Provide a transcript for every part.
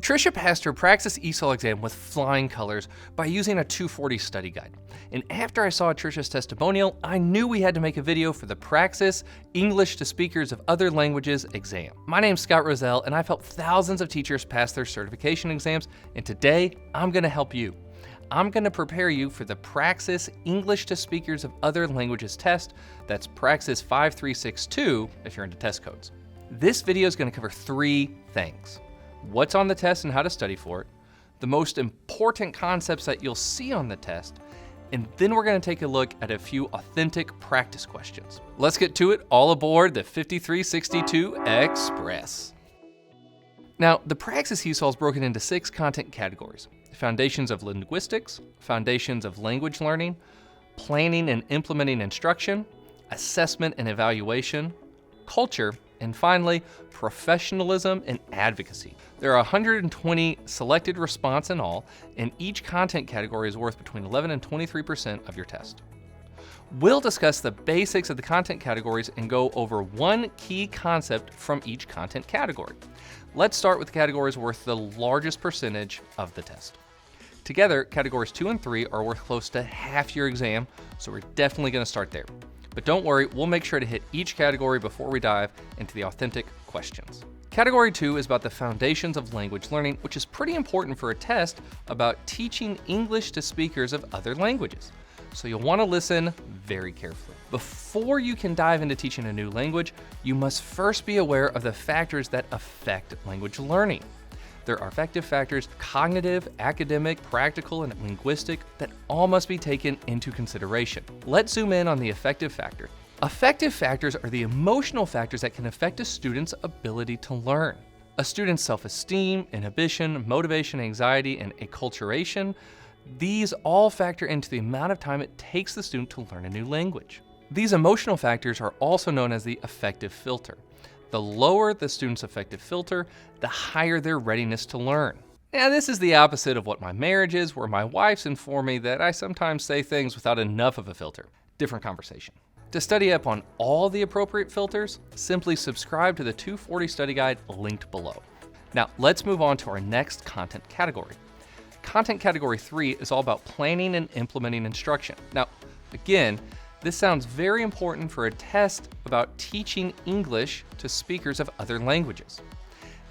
Trisha passed her Praxis ESOL exam with flying colors by using a 240 study guide. And after I saw Trisha's testimonial, I knew we had to make a video for the Praxis English to Speakers of Other Languages exam. My name's Scott Roselle, and I've helped thousands of teachers pass their certification exams, and today I'm going to help you. I'm going to prepare you for the Praxis English to Speakers of Other Languages test. That's Praxis 5362 if you're into test codes. This video is going to cover three things: what's on the test and how to study for it, the most important concepts that you'll see on the test, and then we're going to take a look at a few authentic practice questions. Let's get to it. All aboard the 5362 Express. Now, the Praxis ESOL is broken into 6 content categories: foundations of linguistics, foundations of language learning, planning and implementing instruction, assessment and evaluation, culture, and finally, professionalism and advocacy. There are 120 selected response in all, and each content category is worth between 11 and 23% of your test. We'll discuss the basics of the content categories and go over one key concept from each content category. Let's start with the categories worth the largest percentage of the test. Together, categories 2 and 3 are worth close to half your exam, so we're definitely going to start there. But don't worry, we'll make sure to hit each category before we dive into the authentic questions. Category 2 is about the foundations of language learning, which is pretty important for a test about teaching English to speakers of other languages. So you'll want to listen very carefully. Before you can dive into teaching a new language, you must first be aware of the factors that affect language learning. There are affective factors: cognitive, academic, practical, and linguistic, that all must be taken into consideration. Let's zoom in on the affective factor. Affective factors are the emotional factors that can affect a student's ability to learn. A student's self-esteem, inhibition, motivation, anxiety, and acculturation, these all factor into the amount of time it takes the student to learn a new language. These emotional factors are also known as the affective filter. The lower the student's affective filter, the higher their readiness to learn. Now, this is the opposite of what my marriage is, where my wife's informed me that I sometimes say things without enough of a filter. Different conversation. To study up on all the appropriate filters, simply subscribe to the 240 study guide linked below. Now, let's move on to our next content category. Content category 3 is all about planning and implementing instruction. Now, again, this sounds very important for a test about teaching English to speakers of other languages.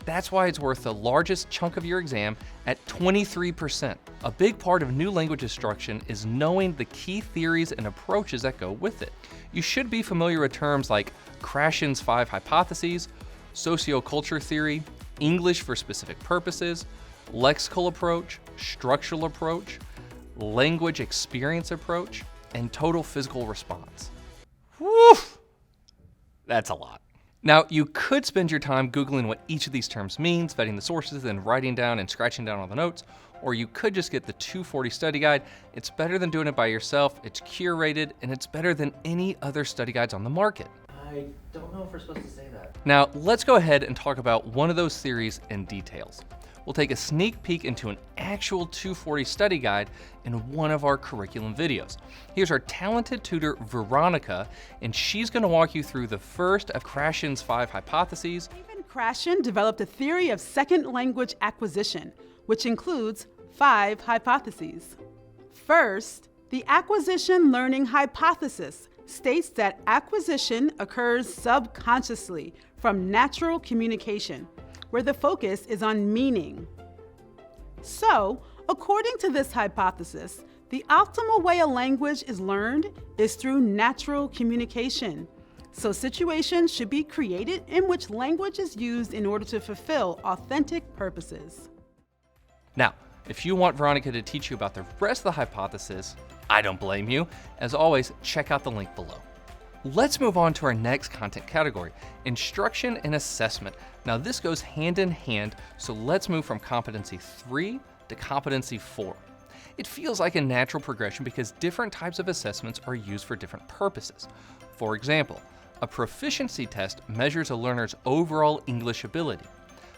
That's why it's worth the largest chunk of your exam at 23%. A big part of new language instruction is knowing the key theories and approaches that go with it. You should be familiar with terms like Krashen's 5 hypotheses, socioculture theory, English for specific purposes, lexical approach, structural approach, language experience approach, and total physical response. Woo! That's a lot. Now, you could spend your time Googling what each of these terms means, vetting the sources, then writing down and scratching down all the notes, or you could just get the 240 study guide. It's better than doing it by yourself, it's curated, and it's better than any other study guides on the market. I don't know if we're supposed to say that. Now, let's go ahead and talk about one of those theories in details. We'll take a sneak peek into an actual 240 study guide in one of our curriculum videos. Here's our talented tutor, Veronica, and she's going to walk you through the first of Krashen's 5 hypotheses. Krashen developed a theory of second language acquisition, which includes 5 hypotheses. First, the acquisition learning hypothesis states that acquisition occurs subconsciously from natural communication, where the focus is on meaning. So, according to this hypothesis, the optimal way a language is learned is through natural communication. So situations should be created in which language is used in order to fulfill authentic purposes. Now, if you want Veronica to teach you about the rest of the hypothesis, I don't blame you. As always, check out the link below. Let's move on to our next content category, instruction and assessment. Now, this goes hand in hand, so let's move from competency 3 to competency 4. It feels like a natural progression because different types of assessments are used for different purposes. For example, a proficiency test measures a learner's overall English ability.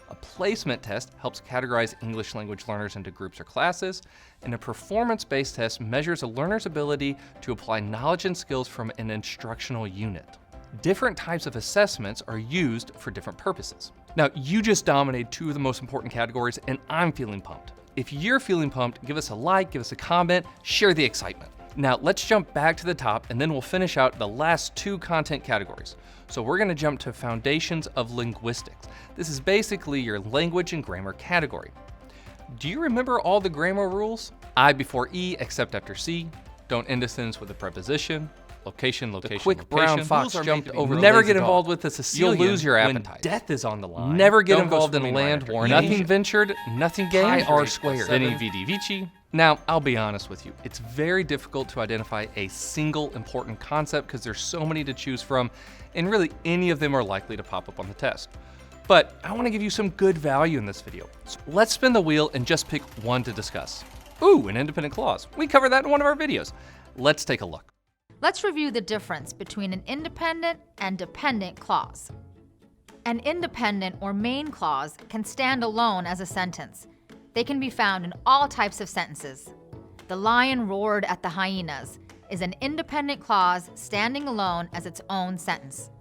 A placement test helps categorize English language learners into groups or classes, and a performance-based test measures a learner's ability to apply knowledge and skills from an instructional unit. Different types of assessments are used for different purposes. Now, you just dominated two of the most important categories, and I'm feeling pumped. If you're feeling pumped, give us a like, give us a comment, share the excitement. Now, let's jump back to the top, and then we'll finish out the last two content categories. So we're going to jump to Foundations of Linguistics. This is basically your language and grammar category. Do you remember all the grammar rules? I before E except after C, don't end a sentence with a preposition, location, The location, quick location. brown fox Rules are jumped made to be over the Never lazy get dog. involved with the Sicilian. You'll lose your when appetite. death is on the line. Never Never get get Don't go involved in swimming land right after war. eating. Nothing ventured, nothing gained. Pi r Three squared. plus seven. Veni vidi vici. Now, I'll be honest with you. It's very difficult to identify a single important concept because there's so many to choose from, and really any of them are likely to pop up on the test. But I want to give you some good value in this video. So let's spin the wheel and just pick one to discuss. Ooh, an independent clause. We covered that in one of our videos. Let's take a look. Let's review the difference between an independent and dependent clause. An independent or main clause can stand alone as a sentence. They can be found in all types of sentences. The lion roared at the hyenas is an independent clause standing alone as its own sentence.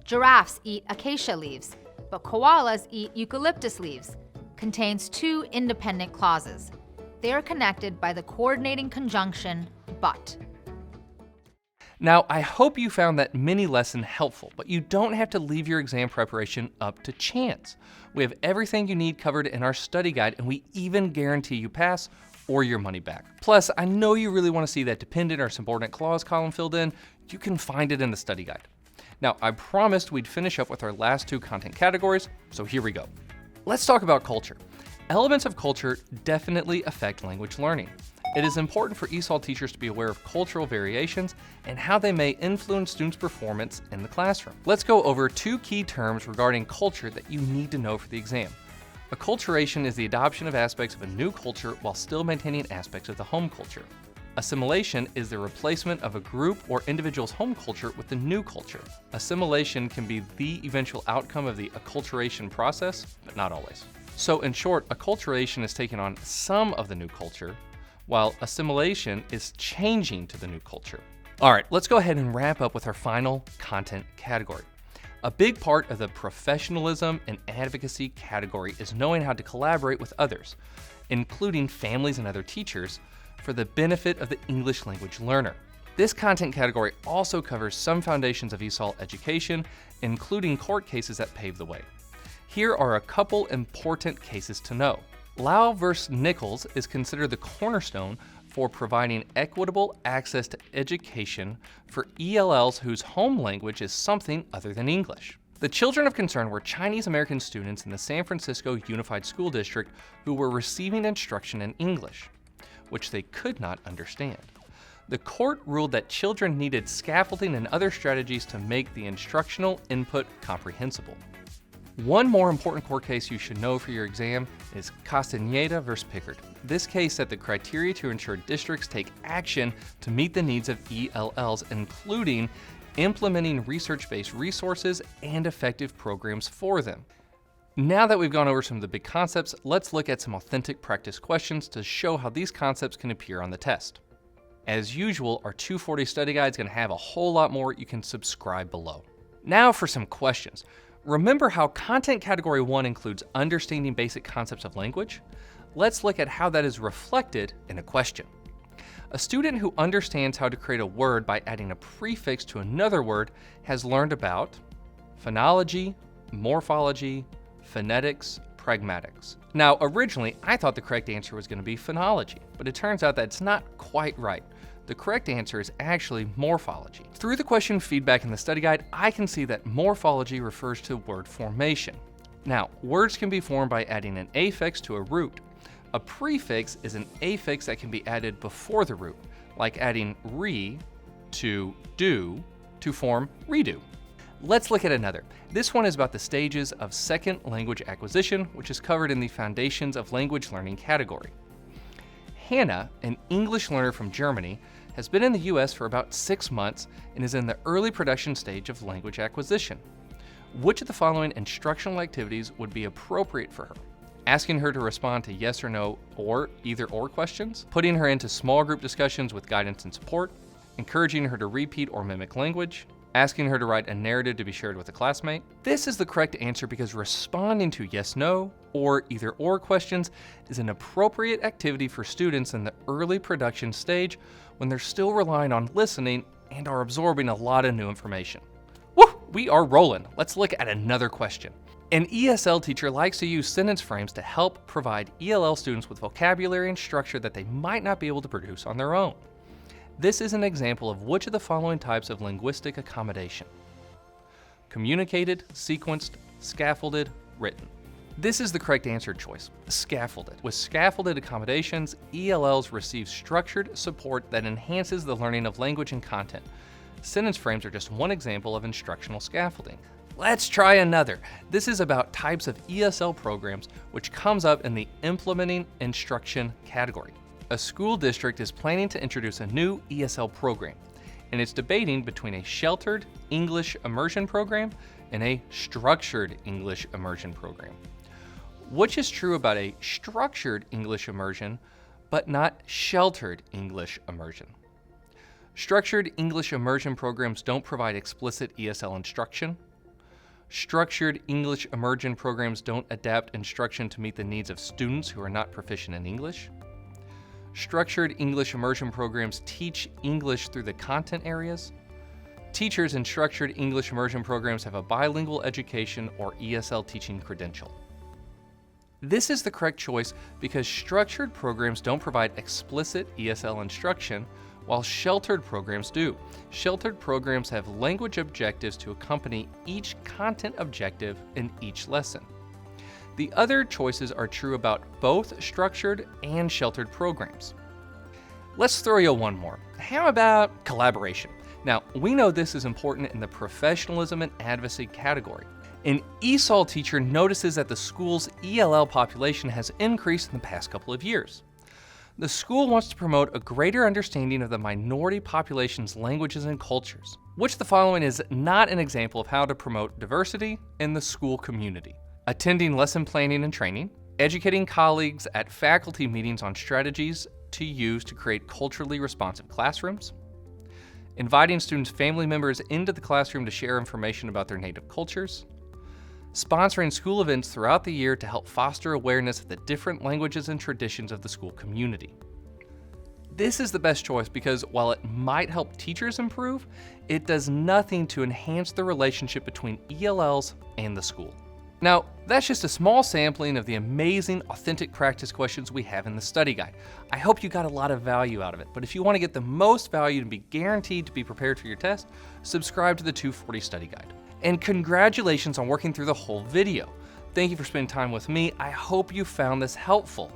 Giraffes eat acacia leaves, but koalas eat eucalyptus leaves. Contains two independent clauses. They are connected by the coordinating conjunction but. Now, I hope you found that mini lesson helpful, but you don't have to leave your exam preparation up to chance. We have everything you need covered in our study guide, and we even guarantee you pass or your money back. Plus, I know you really want to see that dependent or subordinate clause column filled in. You can find it in the study guide. Now, I promised we'd finish up with our last two content categories, so here we go. Let's talk about culture. Elements of culture definitely affect language learning. It is important for ESOL teachers to be aware of cultural variations and how they may influence students' performance in the classroom. Let's go over two key terms regarding culture that you need to know for the exam. Acculturation is the adoption of aspects of a new culture while still maintaining aspects of the home culture. Assimilation is the replacement of a group or individual's home culture with the new culture. Assimilation can be the eventual outcome of the acculturation process, but not always. So in short, acculturation is taking on some of the new culture, while assimilation is changing to the new culture. All right, let's go ahead and wrap up with our final content category. A big part of the professionalism and advocacy category is knowing how to collaborate with others, including families and other teachers, for the benefit of the English language learner. This content category also covers some foundations of ESOL education, including court cases that pave the way. Here are a couple important cases to know. Lau vs. Nichols is considered the cornerstone for providing equitable access to education for ELLs whose home language is something other than English. The children of concern were Chinese American students in the San Francisco Unified School District who were receiving instruction in English, which they could not understand. The court ruled that children needed scaffolding and other strategies to make the instructional input comprehensible. One more important court case you should know for your exam is Castaneda vs. Pickard. This case set the criteria to ensure districts take action to meet the needs of ELLs, including implementing research-based resources and effective programs for them. Now that we've gone over some of the big concepts, let's look at some authentic practice questions to show how these concepts can appear on the test. As usual, our 240 study guide is going to have a whole lot more. You can subscribe below. Now for some questions. Remember how content category 1 includes understanding basic concepts of language? Let's look at how that is reflected in a question. A student who understands how to create a word by adding a prefix to another word has learned about phonology, morphology, phonetics, pragmatics. Now, originally, I thought the correct answer was going to be phonology, but it turns out that it's not quite right. The correct answer is actually morphology. Through the question feedback in the study guide, I can see that morphology refers to word formation. Now, words can be formed by adding an affix to a root. A prefix is an affix that can be added before the root, like adding re to do to form redo. Let's look at another. This one is about the stages of second language acquisition, which is covered in the Foundations of Language Learning category. Hannah, an English learner from Germany, has been in the US for about 6 months and is in the early production stage of language acquisition. Which of the following instructional activities would be appropriate for her? Asking her to respond to yes or no or either or questions, putting her into small group discussions with guidance and support, encouraging her to repeat or mimic language, asking her to write a narrative to be shared with a classmate. This is the correct answer because responding to yes, no, or either or questions is an appropriate activity for students in the early production stage when they're still relying on listening and are absorbing a lot of new information. Woo, we are rolling. Let's look at another question. An ESL teacher likes to use sentence frames to help provide ELL students with vocabulary and structure that they might not be able to produce on their own. This is an example of which of the following types of linguistic accommodation? Communicated, sequenced, scaffolded, written. This is the correct answer choice, scaffolded. With scaffolded accommodations, ELLs receive structured support that enhances the learning of language and content. Sentence frames are just one example of instructional scaffolding. Let's try another. This is about types of ESL programs, which comes up in the implementing instruction category. A school district is planning to introduce a new ESL program, and it's debating between a sheltered English immersion program and a structured English immersion program. Which is true about a structured English immersion, but not sheltered English immersion? Structured English immersion programs don't provide explicit ESL instruction. Structured English immersion programs don't adapt instruction to meet the needs of students who are not proficient in English. Structured English immersion programs teach English through the content areas. Teachers in structured English immersion programs have a bilingual education or ESL teaching credential. This is the correct choice because structured programs don't provide explicit ESL instruction, while sheltered programs do. Sheltered programs have language objectives to accompany each content objective in each lesson. The other choices are true about both structured and sheltered programs. Let's throw you one more. How about collaboration? Now, we know this is important in the professionalism and advocacy category. An ESOL teacher notices that the school's ELL population has increased in the past couple of years. The school wants to promote a greater understanding of the minority population's languages and cultures. Which of the following is not an example of how to promote diversity in the school community? Attending lesson planning and training, educating colleagues at faculty meetings on strategies to use to create culturally responsive classrooms, inviting students' family members into the classroom to share information about their native cultures, sponsoring school events throughout the year to help foster awareness of the different languages and traditions of the school community. This is the best choice because while it might help teachers improve, it does nothing to enhance the relationship between ELLs and the school. Now, that's just a small sampling of the amazing authentic practice questions we have in the study guide. I hope you got a lot of value out of it, but if you want to get the most value and be guaranteed to be prepared for your test, subscribe to the 240 study guide. And congratulations on working through the whole video. Thank you for spending time with me. I hope you found this helpful.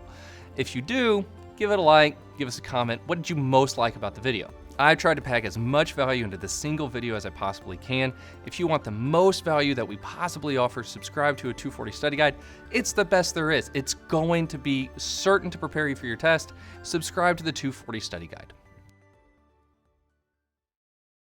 If you do, give it a like, give us a comment. What did you most like about the video? I've tried to pack as much value into this single video as I possibly can. If you want the most value that we possibly offer, subscribe to a 240 study guide. It's the best there is. It's going to be certain to prepare you for your test. Subscribe to the 240 study guide.